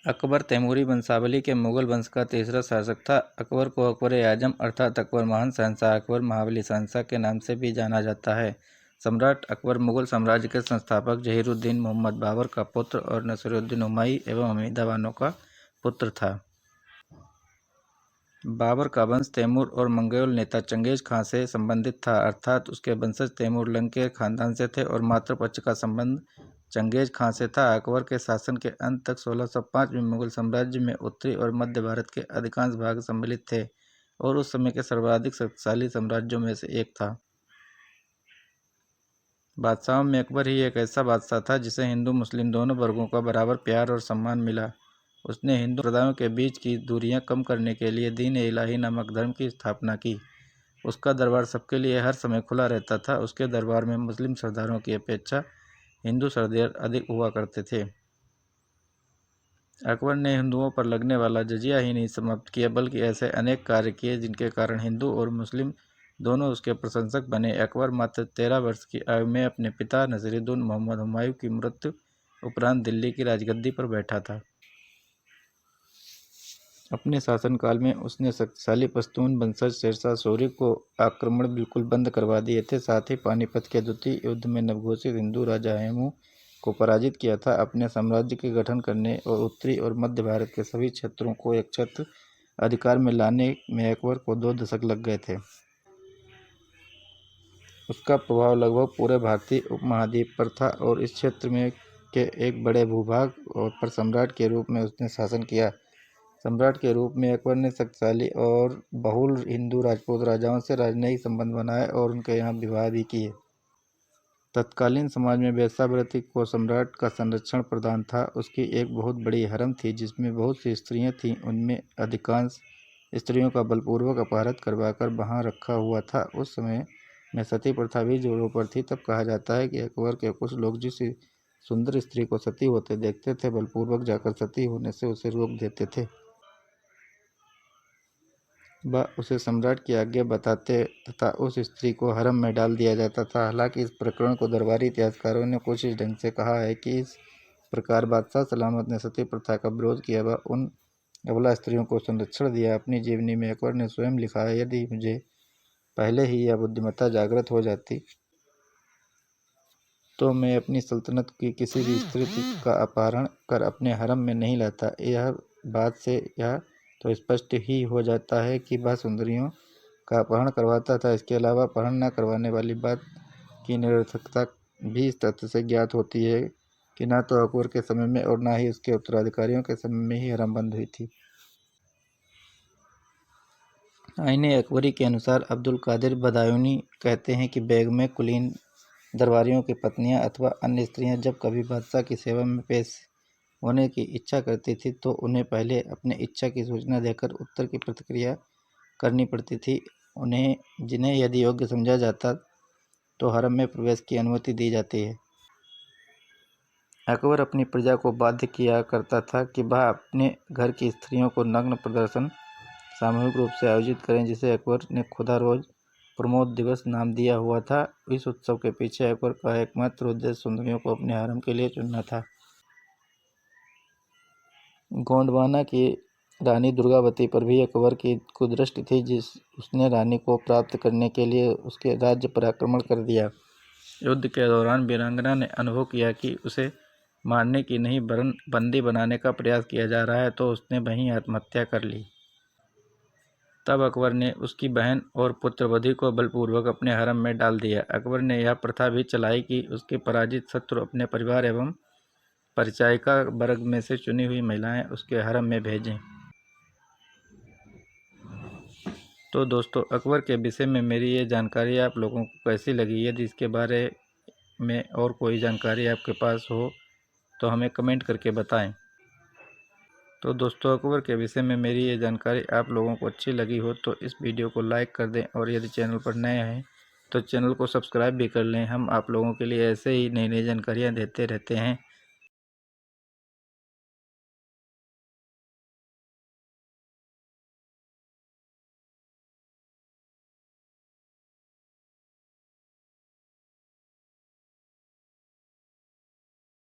अकबर तैमूरी वंशावली के मुगल वंश का तीसरा शासक था। अकबर को अकबर-ए-आजम अर्थात अकबर महान शहंशाह, अकबर महाबली शहंशाह के नाम से भी जाना जाता है। सम्राट अकबर मुगल साम्राज्य के संस्थापक जहीरुद्दीन मोहम्मद बाबर का पुत्र और नसीरुद्दीन हुमायूं एवं हमीदा बानो का पुत्र था। बाबर का वंश तैमूर और मंगोल नेता चंगेज खां से संबंधित था, अर्थात उसके वंशज तैमूर लंग के खानदान से थे और मातृपक्ष का संबंध चंगेज खां से था। अकबर के शासन के अंत तक 1605 में मुगल साम्राज्य में उत्तरी और मध्य भारत के अधिकांश भाग सम्मिलित थे और उस समय के सर्वाधिक शक्तिशाली साम्राज्यों में से एक था। बादशाहों में अकबर ही एक ऐसा बादशाह था जिसे हिंदू मुस्लिम दोनों वर्गों का बराबर प्यार और सम्मान मिला। उसने हिंदू सम्प्रदायों के बीच की दूरियां कम करने के लिए दीन-ए-इलाही नामक धर्म की स्थापना की। उसका दरबार सबके लिए हर समय खुला रहता था। उसके दरबार में मुस्लिम सरदारों की अपेक्षा हिंदू सरदार अधिक हुआ करते थे। अकबर ने हिंदुओं पर लगने वाला जजिया ही नहीं समाप्त किया, बल्कि ऐसे अनेक कार्य किए जिनके कारण हिंदू और मुस्लिम दोनों उसके प्रशंसक बने। अकबर मात्र 13 वर्ष की आयु में अपने पिता नसीरुद्दीन मोहम्मद हुमायूं की मृत्यु उपरांत दिल्ली की राजगद्दी पर बैठा था। अपने शासनकाल में उसने शक्तिशाली पश्तून वंशज शेरशाह सूरी को आक्रमण बिल्कुल बंद करवा दिए थे। साथ ही पानीपत के द्वितीय युद्ध में नवघोषित हिंदू राजा हेमू को पराजित किया था। अपने साम्राज्य के गठन करने और उत्तरी और मध्य भारत के सभी क्षेत्रों को एकछत्र अधिकार में लाने में अकबर को 2 दशक लग गए थे। उसका प्रभाव लगभग पूरे भारतीय उपमहाद्वीप पर था और इस क्षेत्र में के एक बड़े भूभाग पर सम्राट के रूप में उसने शासन किया। सम्राट के रूप में अकबर ने शक्तिशाली और बहुल हिंदू राजपूत राजाओं से राजनयिक संबंध बनाए और उनके यहाँ विवाह भी किए। तत्कालीन समाज में वेश्यावृत्ति को सम्राट का संरक्षण प्रदान था। उसकी एक बहुत बड़ी हरम थी जिसमें बहुत सी स्त्रियां थीं। उनमें अधिकांश स्त्रियों का बलपूर्वक अपहरण करवाकर वहाँ रखा हुआ था। उस समय में सती प्रथा भी जोरों पर थी। तब कहा जाता है कि अकबर के कुछ लोग जिस सुंदर स्त्री को सती होते देखते थे, बलपूर्वक जाकर सती होने से उसे रोक देते थे। वह उसे सम्राट की आज्ञा बताते तथा उस स्त्री को हरम में डाल दिया जाता था। हालांकि इस प्रकरण को दरबारी इतिहासकारों ने कुछ इस ढंग से कहा है कि इस प्रकार बादशाह सलामत ने सती प्रथा का विरोध किया, वह उन अबला स्त्रियों को संरक्षण दिया। अपनी जीवनी में अकबर ने स्वयं लिखा है, यदि मुझे पहले ही यह बुद्धिमत्ता जागृत हो जाती तो मैं अपनी सल्तनत की किसी भी स्त्री का अपहरण कर अपने हरम में नहीं लाता। यह बात से यह तो स्पष्ट ही हो जाता है कि वह सुंदरियों का अपहरण करवाता था। इसके अलावा अपहरण न करवाने वाली बात की निरर्थकता भी इस तथ्य से ज्ञात होती है कि न तो अकबर के समय में और न ही उसके उत्तराधिकारियों के समय में ही हरम बंद हुई थी। आईने अकबरी के अनुसार अब्दुल कादिर बदायूनी कहते हैं कि बेगमें कुलीन दरबारियों की पत्नियां अथवा अन्य स्त्रियां जब कभी बादशाह की सेवा में पेश होने की इच्छा करती थी तो उन्हें पहले अपने इच्छा की सूचना देकर उत्तर की प्रतिक्रिया करनी पड़ती थी। जिन्हें यदि योग्य समझा जाता तो हरम में प्रवेश की अनुमति दी जाती है। अकबर अपनी प्रजा को बाध्य किया करता था कि वह अपने घर की स्त्रियों को नग्न प्रदर्शन सामूहिक रूप से आयोजित करें, जिसे अकबर ने खुदा रोज प्रमोद दिवस नाम दिया हुआ था। इस उत्सव के पीछे अकबर का एकमात्र उद्देश्य सुंदरियों को अपने हारम के लिए चुनना था। गोंडवाना की रानी दुर्गावती पर भी अकबर की कुदृष्टि थी, उसने रानी को प्राप्त करने के लिए उसके राज्य पर आक्रमण कर दिया। युद्ध के दौरान वीरांगना ने अनुभव किया कि उसे मारने की नहीं वरन बंदी बनाने का प्रयास किया जा रहा है, तो उसने वहीं आत्महत्या कर ली। तब अकबर ने उसकी बहन और पुत्रवधू को बलपूर्वक अपने हरम में डाल दिया। अकबर ने यह प्रथा भी चलाई कि उसके पराजित शत्रु अपने परिवार एवं परिचायिका वर्ग में से चुनी हुई महिलाएं उसके हरम में भेजें। तो दोस्तों, अकबर के विषय में मेरी ये जानकारी आप लोगों को कैसी लगी? यदि इसके बारे में और कोई जानकारी आपके पास हो तो हमें कमेंट करके बताएं। तो दोस्तों, अकबर के विषय में मेरी ये जानकारी आप लोगों को अच्छी लगी हो तो इस वीडियो को लाइक कर दें और यदि चैनल पर नए हैं तो चैनल को सब्सक्राइब भी कर लें। हम आप लोगों के लिए ऐसे ही नई नई जानकारियाँ देते रहते हैं।